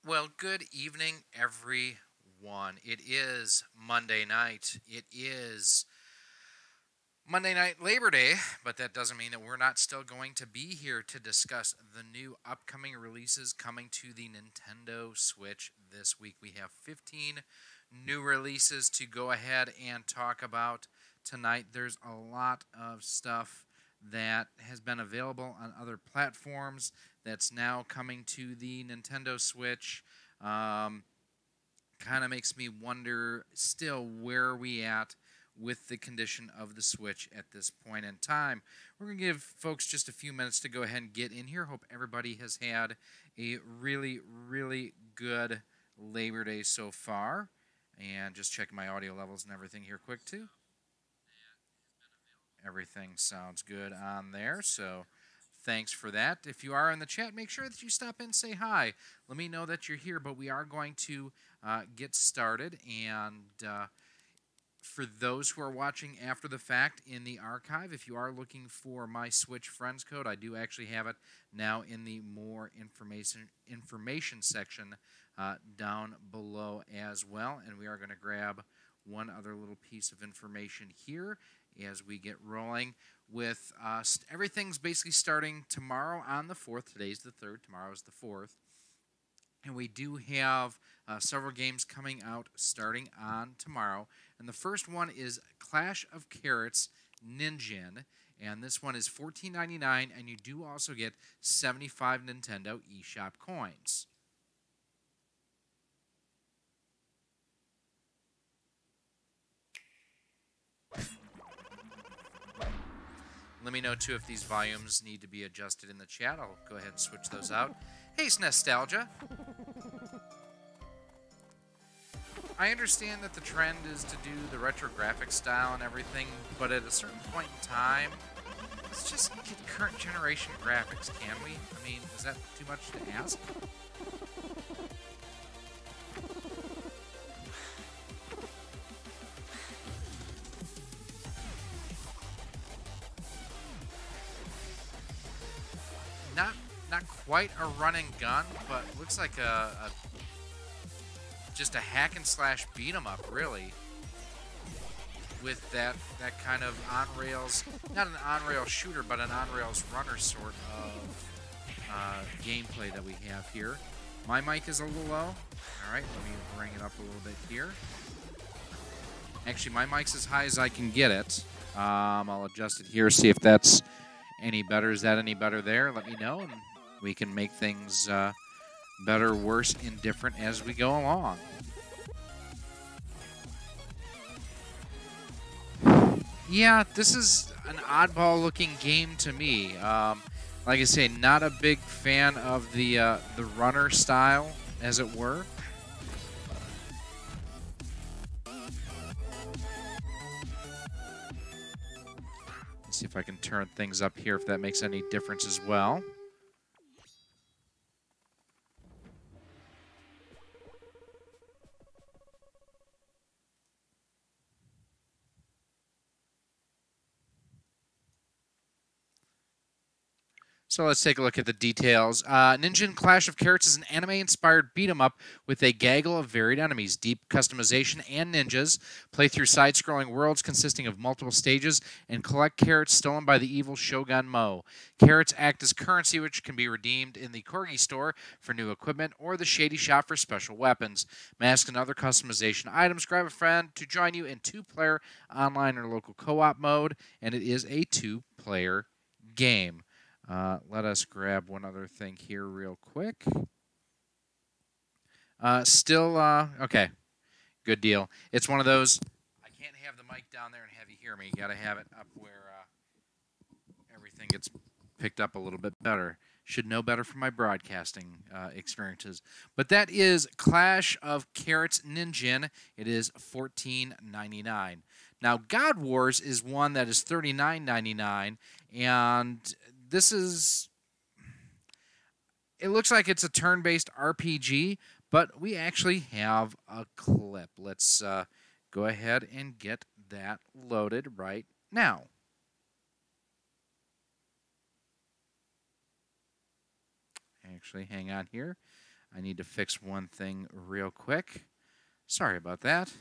Well, good evening, everyone. It is Monday night. It is Monday night Labor Day, but that doesn't mean that we're not still going to be here to discuss the new upcoming releases coming to the Nintendo Switch this week. We have 15 new releases to go ahead and talk about tonight. There's a lot of stuff that has been available on other platforms that's now coming to the Nintendo Switch. Kind of makes me wonder still where are we at with the condition of the Switch at this point in time. We're going to give folks just a few minutes to go ahead and get in here. Hope everybody has had a really, really good Labor Day so far. And just checking my audio levels and everything here quick too. Everything sounds good on there, so thanks for that. If you are in the chat, make sure that you stop in and say hi. Let me know that you're here, but we are going to get started. And for those who are watching after the fact in the archive, if you are looking for my Switch Friends code, I do actually have it now in the more information section down below as well. And we are going to grab one other little piece of information here as we get rolling with everything's basically starting tomorrow on the 4th. Today's the 3rd. Tomorrow is the 4th. And we do have several games coming out starting on tomorrow. And the first one is Clash of Carrots Ninjin. And this one is $14.99. And you do also get 75 Nintendo eShop coins. Let me know, too, if these volumes need to be adjusted in the chat. I'll go ahead and switch those out. Hey, Nostalgia. I understand that the trend is to do the retro graphic style and everything, but at a certain point in time, let's just get current generation graphics, can we? I mean, is that too much to ask? Not quite a run and gun, but looks like just a hack and slash beat 'em up, really. With that kind of on rails, not an on rail shooter, but an on rails runner sort of gameplay that we have here. My mic is a little low. All right, let me bring it up a little bit here. Actually, my mic's as high as I can get it. I'll adjust it here, see if that's any better. Is that any better there? Let me know, and we can make things better, worse, indifferent as we go along. Yeah, this is an oddball-looking game to me. Like I say, not a big fan of the runner style, as it were. Let's see if I can turn things up here, if that makes any difference as well. So let's take a look at the details. Ninjin Clash of Carrots is an anime-inspired beat-em-up with a gaggle of varied enemies, deep customization, and ninjas. Play through side-scrolling worlds consisting of multiple stages and collect carrots stolen by the evil Shogun Mo. Carrots act as currency, which can be redeemed in the Corgi store for new equipment or the Shady Shop for special weapons. Mask and other customization items. Grab a friend to join you in 2-player online or local co-op mode, and it is a 2-player game. Let us grab one other thing here real quick. Okay. Good deal. It's one of those, I can't have the mic down there and have you hear me. You got to have it up where everything gets picked up a little bit better. Should know better from my broadcasting experiences. But that is Clash of Carrots Ninjin. It is $14.99. Now, God Wars is one that is $39.99, and this is, it looks like it's a turn-based RPG, but we actually have a clip. Let's go ahead and get that loaded right now. Actually, hang on here. I need to fix one thing real quick. Sorry about that.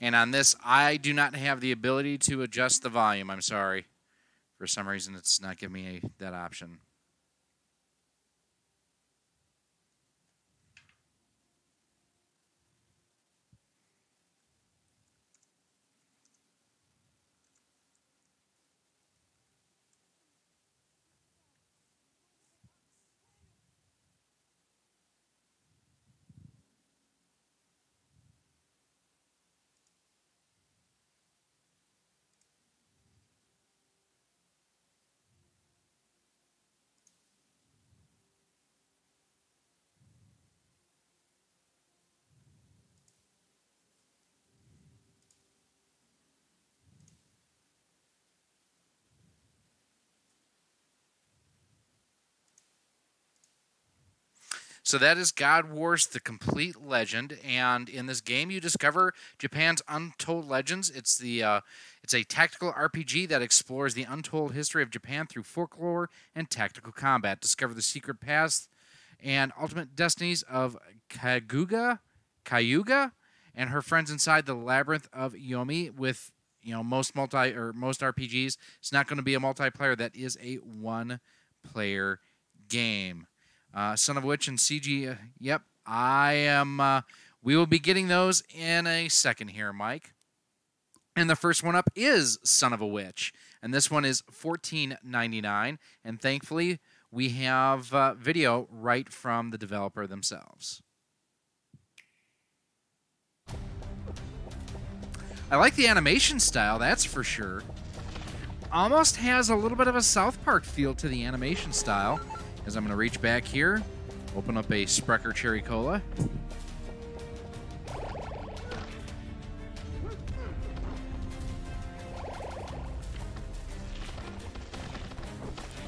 And on this, I do not have the ability to adjust the volume. I'm sorry. For some reason, it's not giving me that option. So that is God Wars: The Complete Legend, and in this game you discover Japan's untold legends. It's a tactical RPG that explores the untold history of Japan through folklore and tactical combat. Discover the secret paths and ultimate destinies of Kayuga, and her friends inside the labyrinth of Yomi. With most RPGs, it's not going to be a multiplayer. That is a one-player game. Son of a Witch and CG, yep, I am. We will be getting those in a second here, Mike. And the first one up is Son of a Witch, and this one is $14.99. And thankfully, we have video right from the developer themselves. I like the animation style, that's for sure. Almost has a little bit of a South Park feel to the animation style. As I'm going to reach back here, open up a Sprecher Cherry Cola.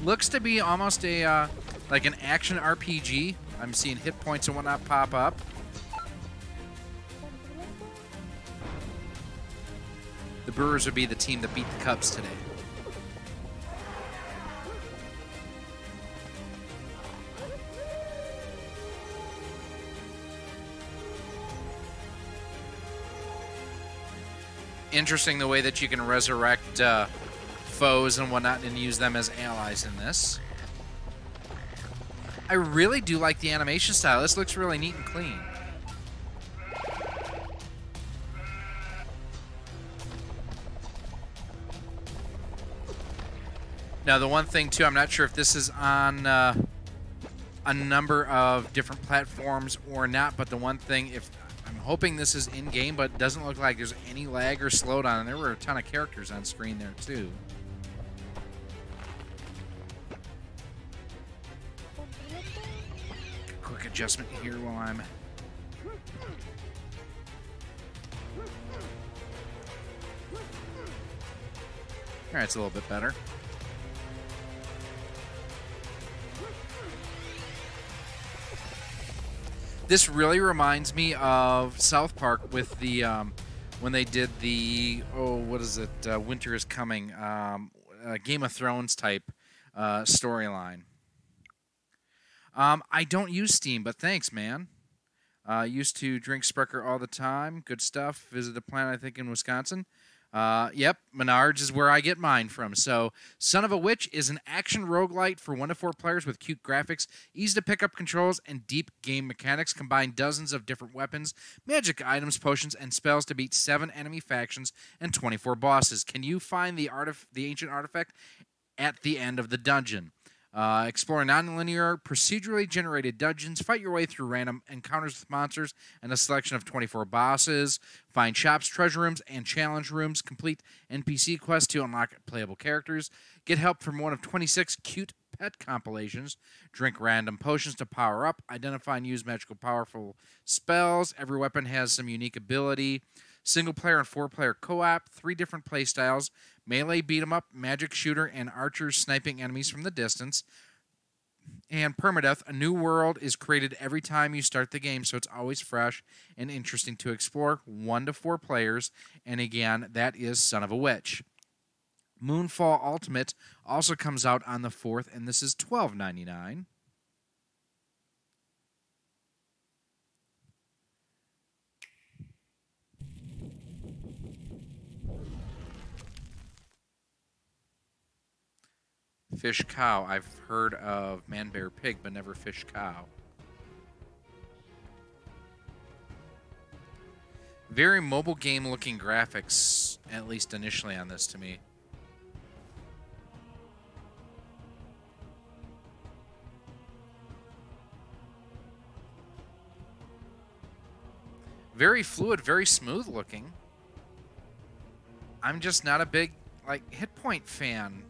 Looks to be almost a like an action RPG. I'm seeing hit points and whatnot pop up. The Brewers would be the team that beat the Cubs today. Interesting the way that you can resurrect foes and whatnot and use them as allies in this. I really do like the animation style. This looks really neat and clean. Now, the one thing, too, I'm not sure if this is on a number of different platforms or not, but the one thing, I'm hoping this is in-game, but it doesn't look like there's any lag or slowdown, and there were a ton of characters on screen there, too. Quick adjustment here while I'm... Alright, it's a little bit better. This really reminds me of South Park with the when they did the what is it? Winter is Coming, Game of Thrones type storyline. I don't use Steam, but thanks, man. Used to drink Sprecher all the time. Good stuff. Visited a plant, I think, in Wisconsin. Yep, Menards is where I get mine from. So, Son of a Witch is an action roguelite for 1 to 4 players with cute graphics, easy to pick up controls, and deep game mechanics. Combine dozens of different weapons, magic items, potions, and spells to beat 7 enemy factions and 24 bosses. Can you find the ancient artifact at the end of the dungeon? Explore non-linear, procedurally generated dungeons. Fight your way through random encounters with monsters and a selection of 24 bosses. Find shops, treasure rooms, and challenge rooms. Complete NPC quests to unlock playable characters. Get help from one of 26 cute pet compilations. Drink random potions to power up. Identify and use magical powerful spells. Every weapon has some unique ability. Single-player and 4-player co-op. 3 different playstyles. Melee beat-em-up, magic shooter, and archers sniping enemies from the distance. And permadeath, a new world is created every time you start the game, so it's always fresh and interesting to explore. 1 to 4 players, and again, that is Son of a Witch. Moonfall Ultimate also comes out on the 4th, and this is $12.99. Fish Cow. I've heard of Man Bear Pig, but never Fish Cow. Very mobile game looking graphics, at least initially on this to me. Very fluid, very smooth looking. I'm just not a big, hit point fan.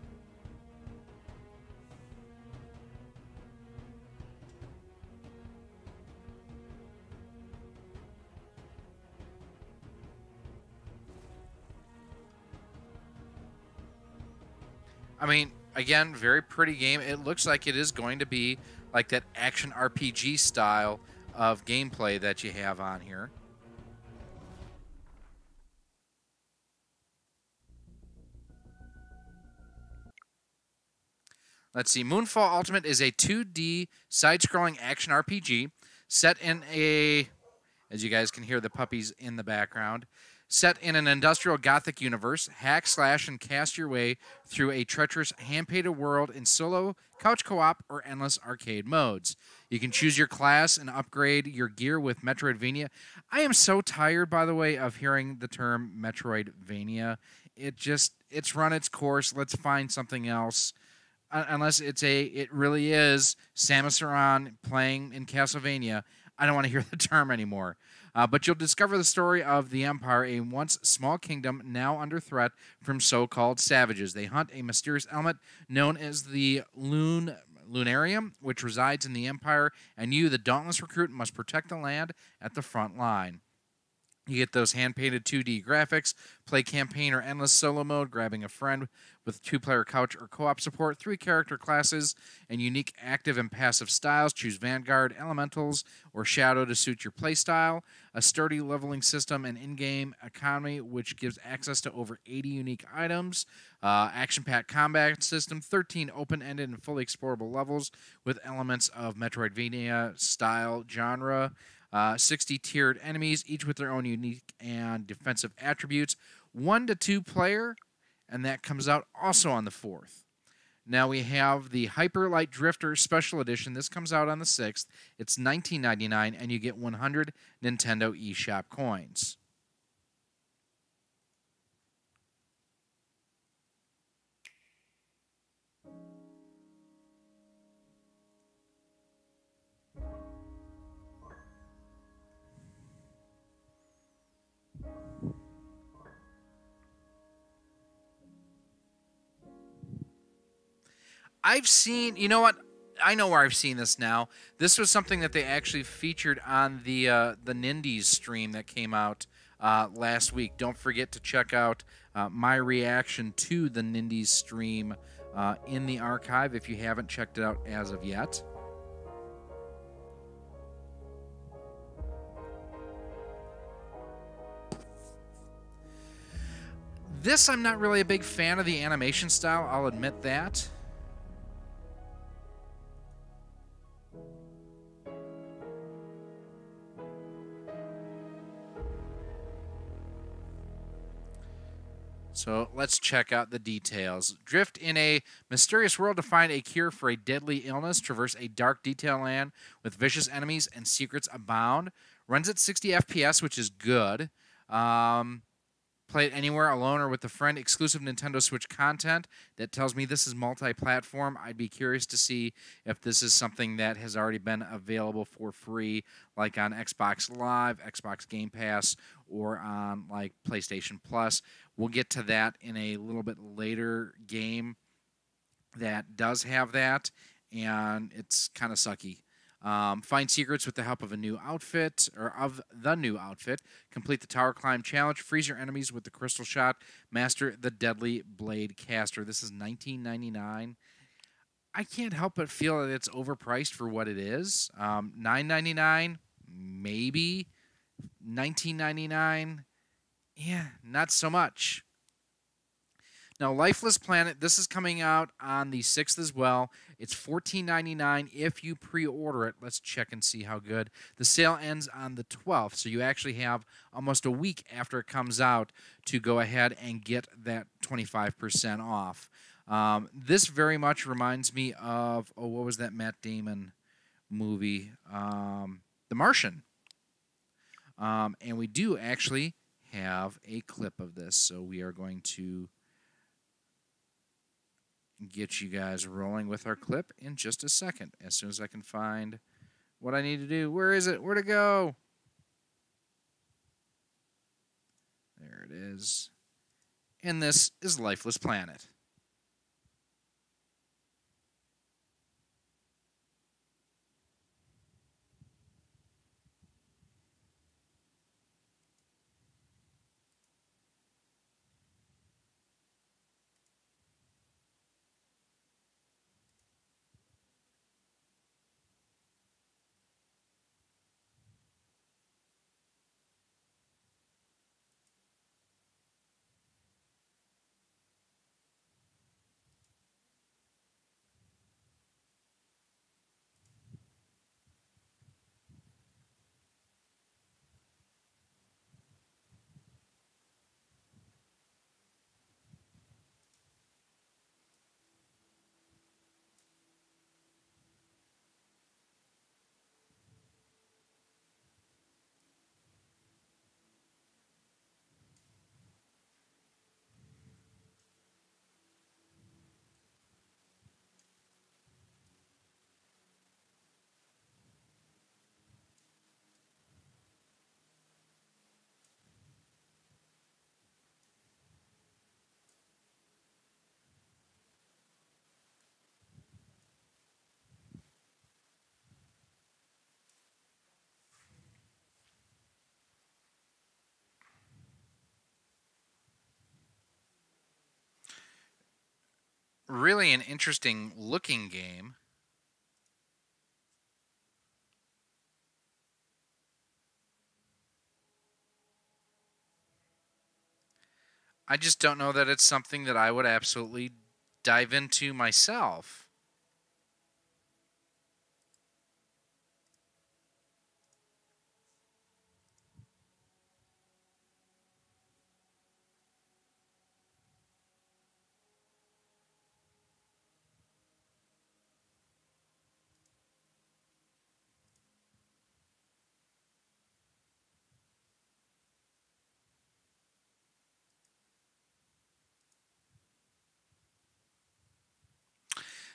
I mean, again, very pretty game. It looks like it is going to be like that action RPG style of gameplay that you have on here. Let's see. Moonfall Ultimate is a 2D side-scrolling action RPG set in a, as you guys can hear the puppies in the background, set in an industrial gothic universe. Hack, slash, and cast your way through a treacherous hand-painted world in solo, couch co-op, or endless arcade modes. You can choose your class and upgrade your gear with Metroidvania. I am so tired, by the way, of hearing the term Metroidvania. It's run its course. Let's find something else. Unless it really is Samus Aran playing in Castlevania, I don't want to hear the term anymore. But you'll discover the story of the Empire, a once small kingdom now under threat from so-called savages. They hunt a mysterious element known as the Lunarium, which resides in the Empire, and you, the dauntless recruit, must protect the land at the front line. You get those hand-painted 2D graphics, play campaign or endless solo mode, grabbing a friend with 2-player couch or co-op support, 3 character classes, and unique active and passive styles. Choose Vanguard, Elementals, or Shadow to suit your playstyle. A sturdy leveling system and in-game economy, which gives access to over 80 unique items. Action-packed combat system, 13 open-ended and fully explorable levels with elements of Metroidvania style genre. 60 tiered enemies, each with their own unique and defensive attributes. 1 to 2 player, and that comes out also on the 4th. Now we have the Hyper Light Drifter Special Edition. This comes out on the 6th. It's $19.99, and you get 100 Nintendo eShop coins. I've seen, you know what? I know where I've seen this now. This was something that they actually featured on the Nindies stream that came out last week. Don't forget to check out my reaction to the Nindies stream in the archive if you haven't checked it out as of yet. This, I'm not really a big fan of the animation style. I'll admit that. So let's check out the details. Drift in a mysterious world to find a cure for a deadly illness. Traverse a dark detail land with vicious enemies and secrets abound. Runs at 60 FPS, which is good. Play it anywhere, alone or with a friend. Exclusive Nintendo Switch content. That tells me this is multi-platform. I'd be curious to see if this is something that has already been available for free, like on Xbox Live, Xbox Game Pass, or on like PlayStation Plus. We'll get to that in a little bit later game that does have that, and it's kind of sucky. Find secrets with the help of a new outfit, or of the new outfit. Complete the tower climb challenge. Freeze your enemies with the crystal shot. Master the deadly blade caster. This is $19.99. I can't help but feel that it's overpriced for what it is. $9.99, maybe. $19.99, yeah, not so much. Now, Lifeless Planet, this is coming out on the 6th as well. It's $14.99 if you pre-order it. Let's check and see how good. The sale ends on the 12th, so you actually have almost a week after it comes out to go ahead and get that 25% off. This very much reminds me of, what was that Matt Damon movie? The Martian. And we do actually have a clip of this, so we are going to get you guys rolling with our clip in just a second, as soon as I can find what I need to do. Where is it? Where'd it go? There it is. And this is Lifeless Planet. Really an interesting looking game. I just don't know that it's something that I would absolutely dive into myself.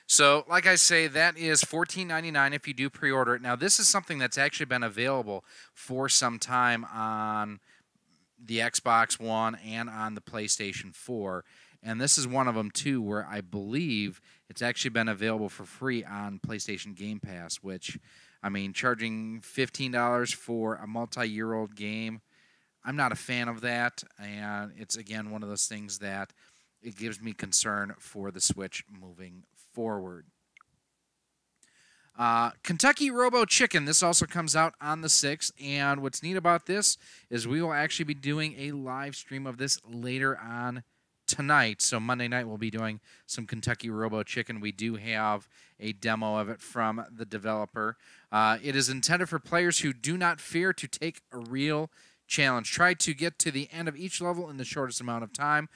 So, like I say, that is $14.99 if you do pre-order it. Now, this is something that's actually been available for some time on the Xbox One and on the PlayStation 4. And this is one of them, too, where I believe it's actually been available for free on PlayStation Game Pass, which, I mean, charging $15 for a multi-year-old game, I'm not a fan of that. And it's, again, one of those things that it gives me concern for the Switch moving forward. Kentucky Robo Chicken. This also comes out on the 6th. And what's neat about this is we will actually be doing a live stream of this later on tonight. So Monday night we'll be doing some Kentucky Robo Chicken. We do have a demo of it from the developer. It is intended for players who do not fear to take a real challenge. Try to get to the end of each level in the shortest amount of time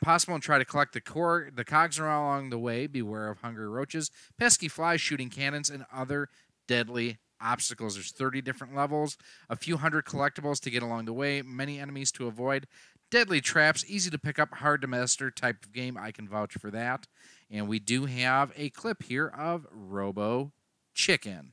possible, and try to collect the cogs along the way. Beware of hungry roaches, pesky flies, shooting cannons, and other deadly obstacles. There's 30 different levels, a few hundred collectibles to get along the way, many enemies to avoid, deadly traps, easy to pick up, hard to master type of game. I can vouch for that. And we do have a clip here of Robo Chicken.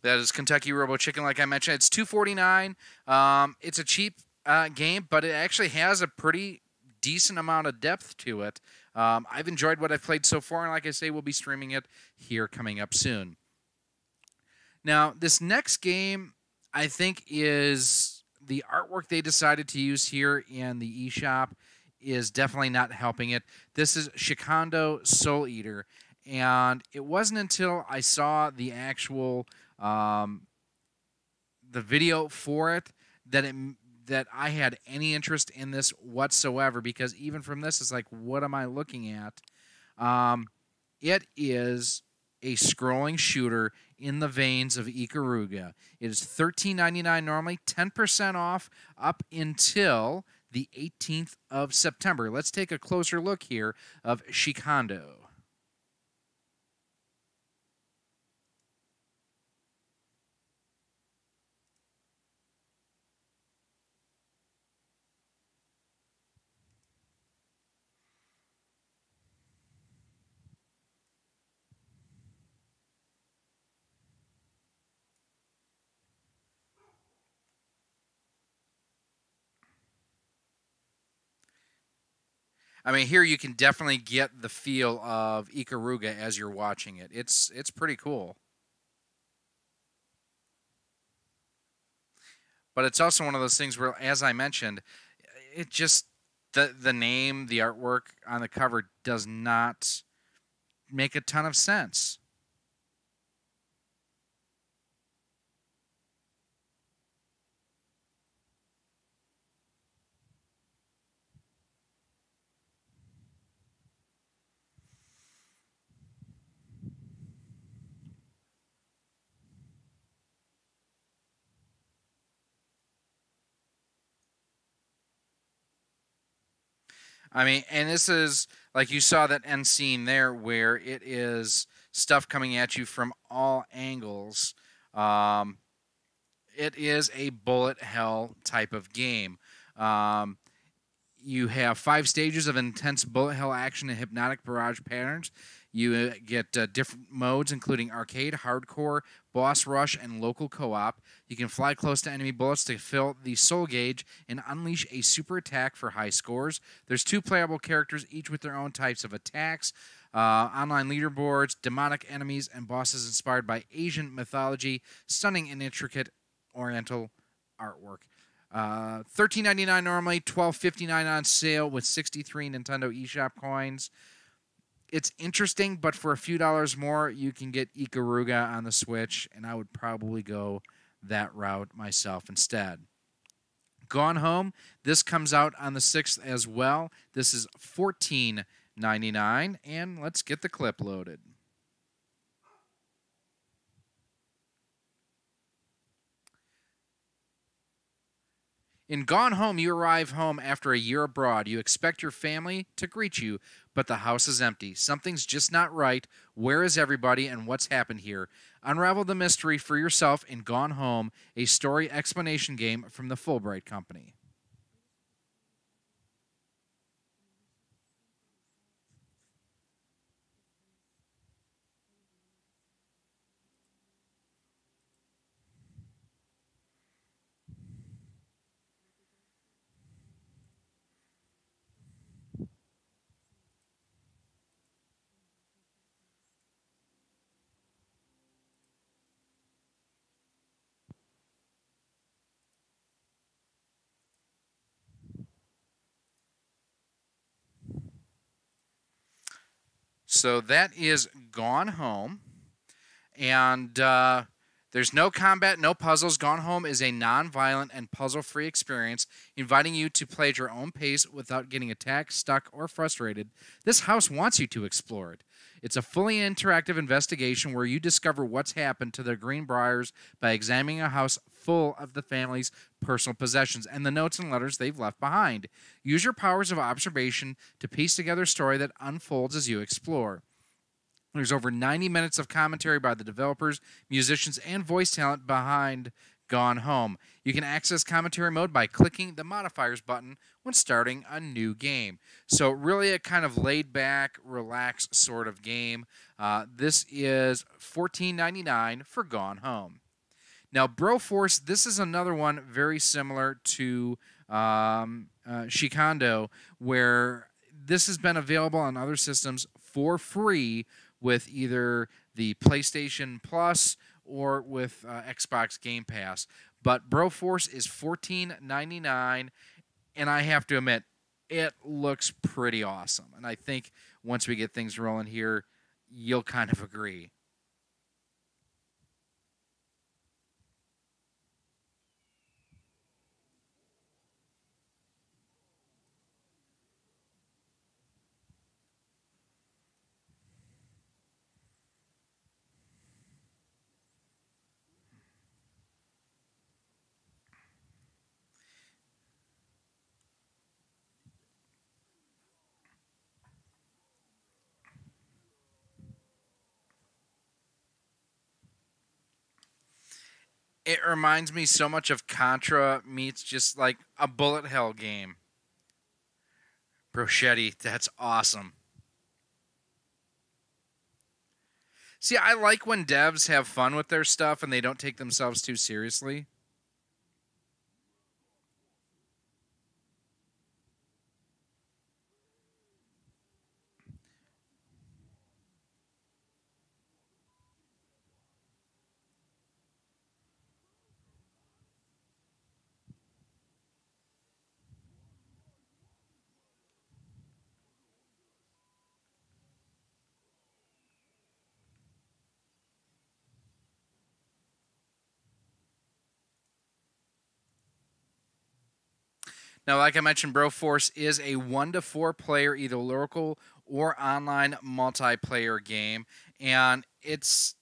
That is Kentucky Robo Chicken, like I mentioned. It's $2.49. It's a cheap game, but it actually has a pretty decent amount of depth to it. I've enjoyed what I've played so far, and like I say, we'll be streaming it here coming up soon. Now, this next game, I think, is the artwork they decided to use here in the eShop is definitely not helping it. This is Shikhondo Soul Eater, and it wasn't until I saw the actual the video for it that I had any interest in this whatsoever, because even from this, it's like, what am I looking at? It is a scrolling shooter in the veins of Ikaruga. It is $13.99 normally, 10% off up until the 18th of September. Let's take a closer look here of Shikhondo. I mean, here you can definitely get the feel of Ikaruga as you're watching it. It's pretty cool. But it's also one of those things where, as I mentioned, it just the name, the artwork on the cover does not make a ton of sense. I mean, and this is, like you saw that end scene there where it is stuff coming at you from all angles. It is a bullet hell type of game. You have 5 stages of intense bullet hell action and hypnotic barrage patterns. You get different modes, including arcade, hardcore, boss rush, and local co-op. You can fly close to enemy bullets to fill the soul gauge and unleash a super attack for high scores. There's 2 playable characters, each with their own types of attacks. Online leaderboards, demonic enemies, and bosses inspired by Asian mythology. Stunning and intricate Oriental artwork. $13.99 normally, $12.59 on sale with 63 Nintendo eShop coins. It's interesting, but for a few dollars more, you can get Ikaruga on the Switch, and I would probably go that route myself instead. Gone Home, this comes out on the 6th as well. This is $14.99, and let's get the clip loaded. In Gone Home, you arrive home after a year abroad. You expect your family to greet you, but the house is empty. Something's just not right. Where is everybody, and what's happened here? Unravel the mystery for yourself in Gone Home, a story explanation game from the Fulbright Company. So that is Gone Home. And there's no combat, no puzzles. Gone Home is a non-violent and puzzle-free experience, inviting you to play at your own pace without getting attacked, stuck, or frustrated. This house wants you to explore it. It's a fully interactive investigation where you discover what's happened to the Greenbriers by examining a house full of the family's personal possessions and the notes and letters they've left behind. Use your powers of observation to piece together a story that unfolds as you explore. There's over 90 minutes of commentary by the developers, musicians, and voice talent behind Gone Home. You can access commentary mode by clicking the modifiers button when starting a new game. So really a kind of laid-back, relaxed sort of game. This is $14.99 for Gone Home. Now, Broforce, this is another one very similar to Shikhondo, where this has been available on other systems for free with either the PlayStation Plus or with Xbox Game Pass. But Broforce is $14.99, and I have to admit, it looks pretty awesome. And I think once we get things rolling here, you'll kind of agree. It reminds me so much of Contra meets just like a bullet hell game. Brochetti, that's awesome. See, I like when devs have fun with their stuff and they don't take themselves too seriously. Now, like I mentioned, Broforce is a 1 to 4 player, either local or online multiplayer game, and it's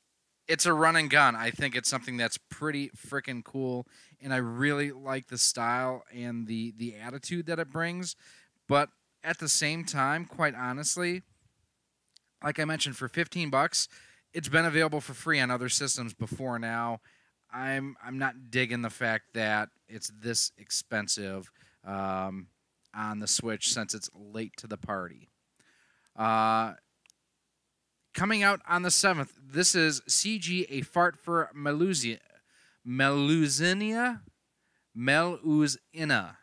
a run and gun. I think it's something that's pretty freaking cool, and I really like the style and the attitude that it brings. But at the same time, quite honestly, like I mentioned, for 15 bucks, it's been available for free on other systems before now. I'm not digging the fact that it's this expensive on the Switch since it's late to the party. Coming out on the 7th, this is CG A Fart for Melusina. Melusina? Melusina?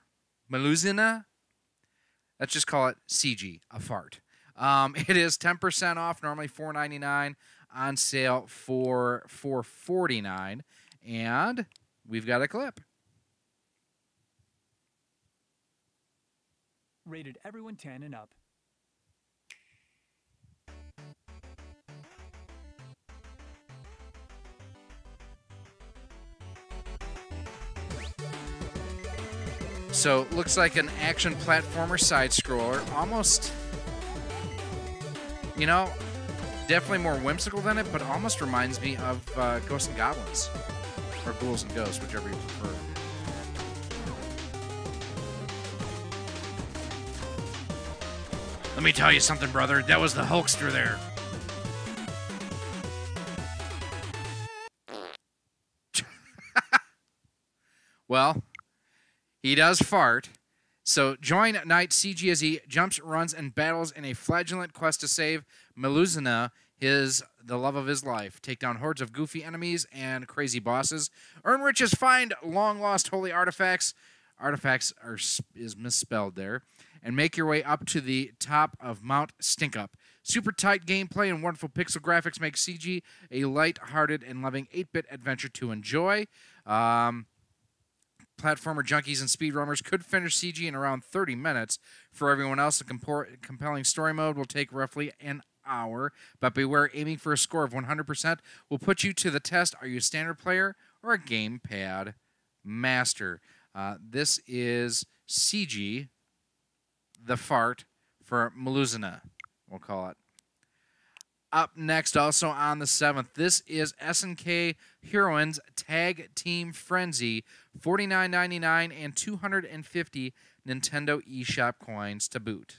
Let's just call it CG, a fart. It is 10% off, normally $4.99, on sale for $4.49, and we've got a clip. Rated everyone 10 and up. So, looks like an action platformer side-scroller. Almost, you know, definitely more whimsical than it, but almost reminds me of Ghosts and Goblins. Or Ghouls and Ghosts, whichever you prefer. Let me tell you something, brother. That was the Hulkster there. Well, he does fart. So join Knight CG as he jumps, runs, and battles in a flagellant quest to save Melusina, the love of his life. Take down hordes of goofy enemies and crazy bosses. Earn riches, find long-lost holy artifacts. Artifacts is misspelled there. And make your way up to the top of Mount Stinkup. Super tight gameplay and wonderful pixel graphics make CG a light-hearted and loving 8-bit adventure to enjoy. Platformer junkies and speedrunners could finish CG in around 30 minutes. For everyone else, the compelling story mode will take roughly an hour. But beware, aiming for a score of 100% will put you to the test. Are you a standard player or a gamepad master? This is CG, the fart for Melusina, we'll call it. Up next, also on the 7th, this is SNK Heroines Tag Team Frenzy, $49.99 and 250 Nintendo eShop coins to boot.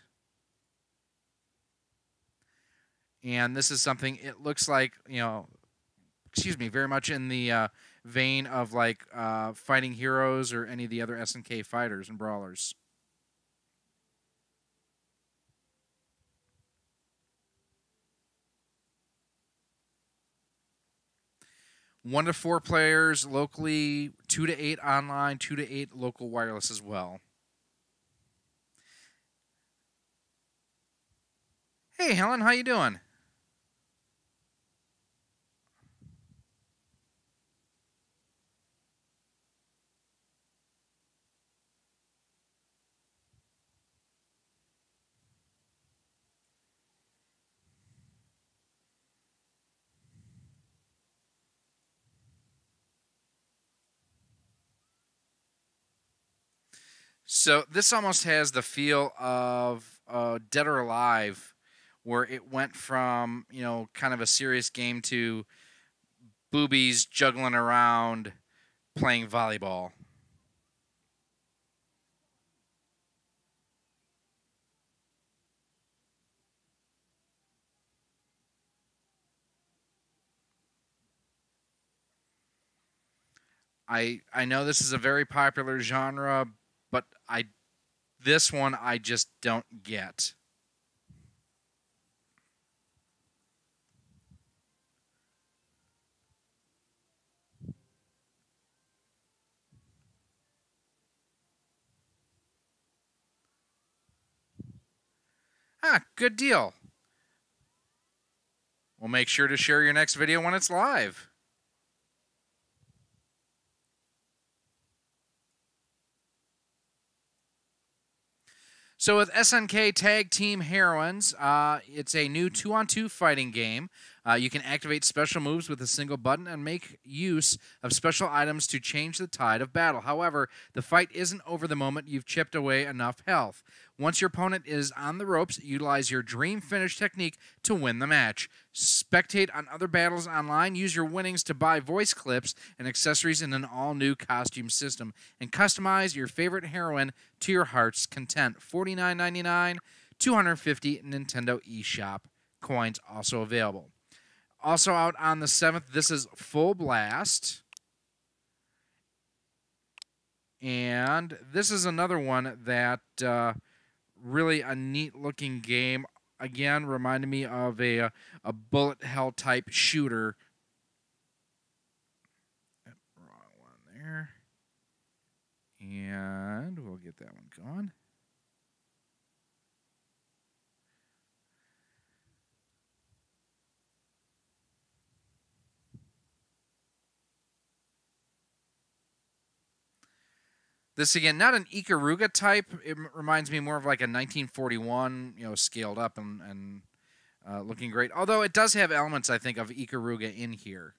And this is something, it looks like, very much in the vein of like Fighting Heroes or any of the other SNK fighters and brawlers. 1 to 4 players locally, 2 to 8 online, 2 to 8 local wireless as well. Hey, Helen, how you doing? So this almost has the feel of Dead or Alive, where it went from, kind of a serious game to boobies juggling around playing volleyball. I know this is a very popular genre, but this one I just don't get. Good deal. We'll make sure to share your next video when it's live. So with SNK Tag Team Heroines, it's a new 2-on-2 fighting game. You can activate special moves with a single button and make use of special items to change the tide of battle. However, the fight isn't over the moment you've chipped away enough health. Once your opponent is on the ropes, utilize your dream finish technique to win the match. Spectate on other battles online, use your winnings to buy voice clips and accessories in an all-new costume system, and customize your favorite heroine to your heart's content. $49.99, $250 Nintendo eShop. Coins also available. Also out on the 7th, this is Full Blast. And this is another one that really a neat-looking game. Again, reminded me of a bullet hell type shooter. Wrong one there. And we'll get that one going. This, again, not an Ikaruga type. It reminds me more of like a 1941, scaled up and looking great. Although it does have elements, I think, of Ikaruga in here.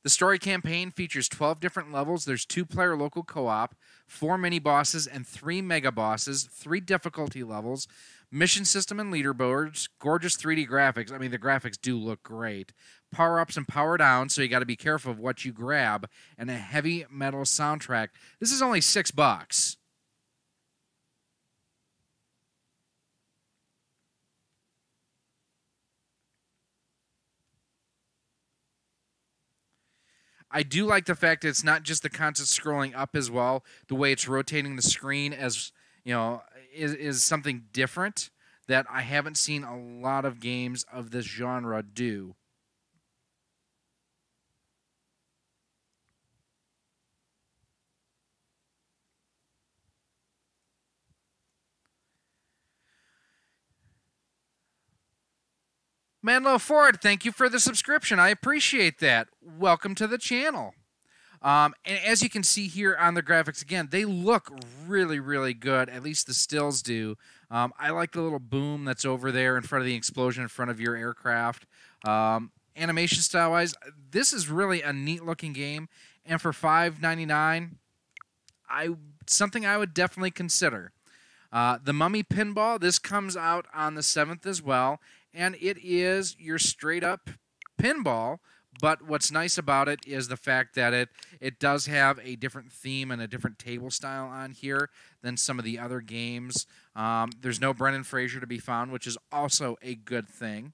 The story campaign features 12 different levels. There's 2-player local co-op, 4 mini-bosses, and 3 mega-bosses, 3 difficulty levels, mission system and leaderboards, gorgeous 3D graphics. I mean, the graphics do look great. Power-ups and power-downs, so you got to be careful of what you grab, and a heavy metal soundtrack. This is only $6. I do like the fact that it's not just the constant scrolling up as well. The way it's rotating the screen as, is something different that I haven't seen a lot of games of this genre do. Manlo Ford, thank you for the subscription. I appreciate that. Welcome to the channel. And as you can see here on the graphics, again, they look really, really good. At least the stills do. I like the little boom that's over there in front of the explosion in front of your aircraft. Animation style-wise, this is really a neat-looking game. And for $5.99, something I would definitely consider. The Mummy Pinball, this comes out on the 7th as well. And it is your straight-up pinball, but what's nice about it is the fact that it does have a different theme and a different table style on here than some of the other games. There's no Brendan Fraser to be found, which is also a good thing.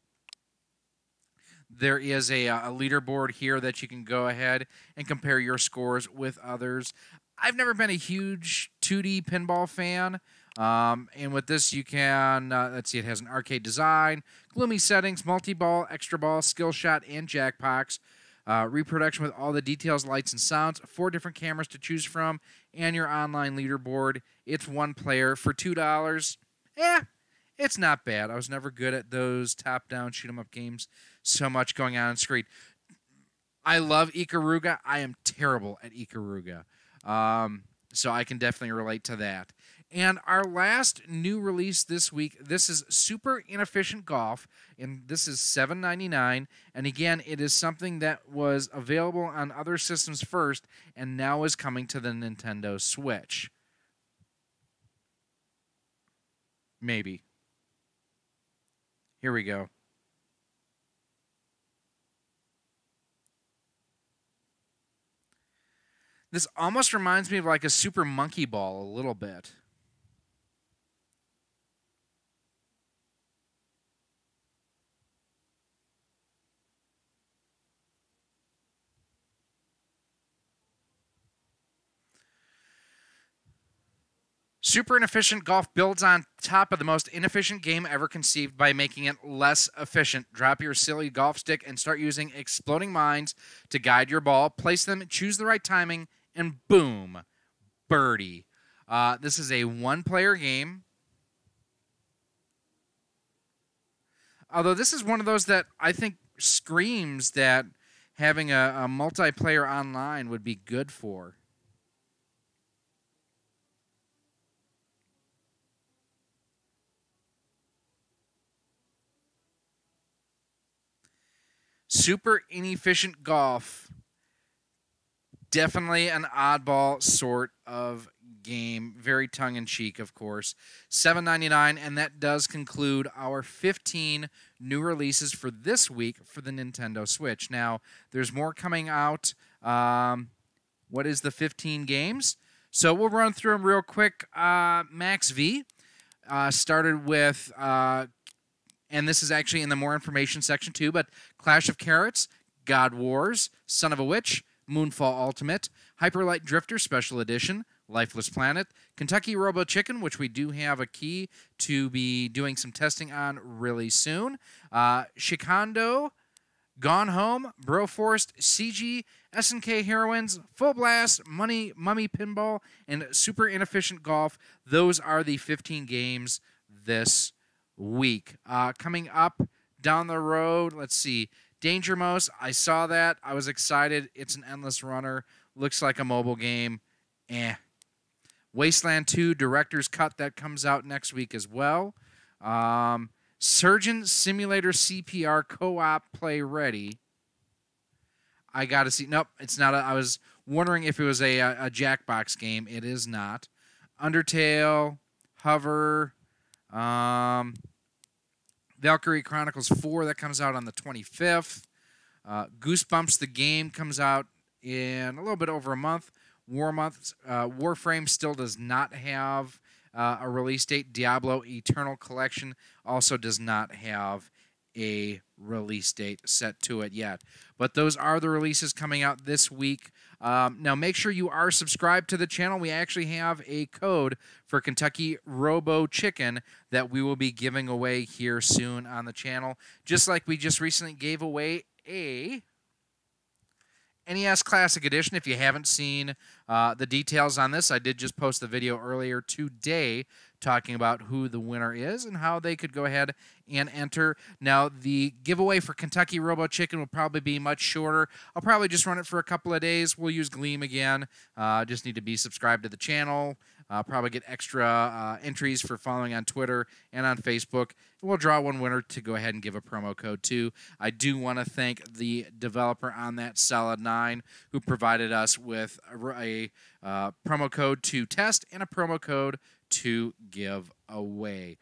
There is a leaderboard here that you can go ahead and compare your scores with others. I've never been a huge 2D pinball fan. And with this, you can, let's see, it has an arcade design, gloomy settings, multi-ball, extra ball, skill shot, and jackpots. Reproduction with all the details, lights, and sounds. 4 different cameras to choose from, and your online leaderboard. It's one player for $2. Yeah, it's not bad. I was never good at those top-down shoot-'em-up games. So much going on screen. I love Ikaruga. I am terrible at Ikaruga. So I can definitely relate to that. And our last new release this week, this is Super Inefficient Golf, and this is $7.99. And again, it is something that was available on other systems first, and now is coming to the Nintendo Switch. Maybe. Here we go. This almost reminds me of like a Super Monkey Ball a little bit. Super Inefficient Golf builds on top of the most inefficient game ever conceived by making it less efficient. Drop your silly golf stick and start using exploding mines to guide your ball. Place them, choose the right timing, and boom, birdie. This is a one-player game. Although this is one of those that I think screams that having a multiplayer online would be good for. Super Inefficient Golf. Definitely an oddball sort of game. Very tongue-in-cheek, of course. $7.99, and that does conclude our 15 new releases for this week for the Nintendo Switch. Now, there's more coming out. What is the 15 games? So we'll run through them real quick. Max V started with... and this is actually in the more information section too, but Clash of Carrots, God Wars, Son of a Witch, Moonfall Ultimate, Hyperlight Drifter Special Edition, Lifeless Planet, Kentucky Robo Chicken, which we do have a key to be doing some testing on really soon, Shikhondo, Gone Home, Broforce, CG, SNK Heroines, Full Blast, Mummy Pinball, and Super Inefficient Golf. Those are the 15 games this week. Coming up down the road, let's see, Danger Mouse. I saw that. I was excited. It's an endless runner. Looks like a mobile game. Wasteland 2 Director's Cut. That comes out next week as well. Surgeon Simulator CPR Co-op Play Ready. I got to see. Nope, it's not. I was wondering if it was a Jackbox game. It is not. Undertale, Hover, Valkyrie Chronicles 4, that comes out on the 25th. Goosebumps the game comes out in a little bit over a month. Warframe still does not have a release date. Diablo Eternal Collection also does not have a release date set to it yet. But those are the releases coming out this week. Now, make sure you are subscribed to the channel. We actually have a code for Kentucky Robo Chicken that we will be giving away here soon on the channel. Just like we just recently gave away a NES Classic Edition. If you haven't seen the details on this, I did just post the video earlier today talking about who the winner is and how they could go ahead and enter. Now, the giveaway for Kentucky Robo Chicken will probably be much shorter. I'll probably just run it for a couple of days. We'll use Gleam again. Just need to be subscribed to the channel. Probably get extra entries for following on Twitter and on Facebook. We'll draw one winner to go ahead and give a promo code to. I do want to thank the developer on that, Solid9, who provided us with a promo code to test and a promo code to give away.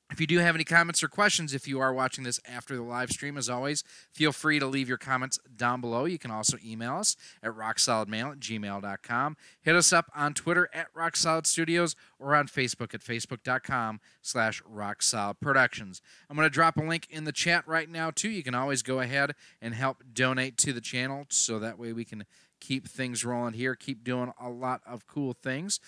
If you do have any comments or questions, if you are watching this after the live stream, as always, feel free to leave your comments down below. You can also email us at rocksolidmail@gmail.com. Hit us up on Twitter at RockSolidStudios or on Facebook at facebook.com/RockSolidProductions. I'm going to drop a link in the chat right now, too. You can always go ahead and help donate to the channel so that way we can keep things rolling here, keep doing a lot of cool things.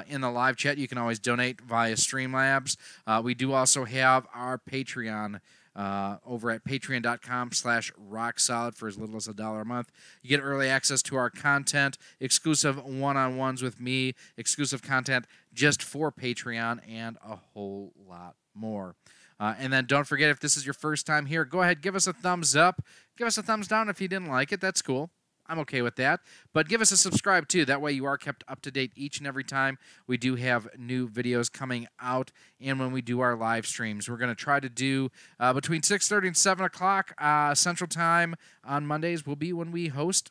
In the live chat, you can always donate via Streamlabs. We do also have our Patreon over at patreon.com/rocksolid for as little as $1 a month. You get early access to our content, exclusive one-on-ones with me, exclusive content just for Patreon, and a whole lot more. And then don't forget, if this is your first time here, go ahead, give us a thumbs up. Give us a thumbs down if you didn't like it. That's cool. I'm okay with that. But give us a subscribe, too. That way you are kept up to date each and every time we do have new videos coming out and when we do our live streams. We're going to try to do between 6:30 and 7 o'clock Central Time on Mondays will be when we host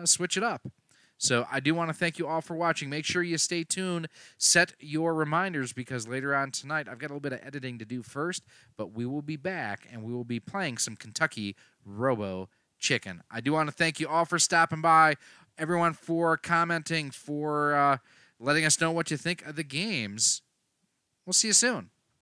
Switch It Up. So I do want to thank you all for watching. Make sure you stay tuned. Set your reminders because later on tonight, I've got a little bit of editing to do first, but we will be back and we will be playing some Kentucky Robo Chicken. I do want to thank you all for stopping by, everyone for commenting, for letting us know what you think of the games. We'll see you soon.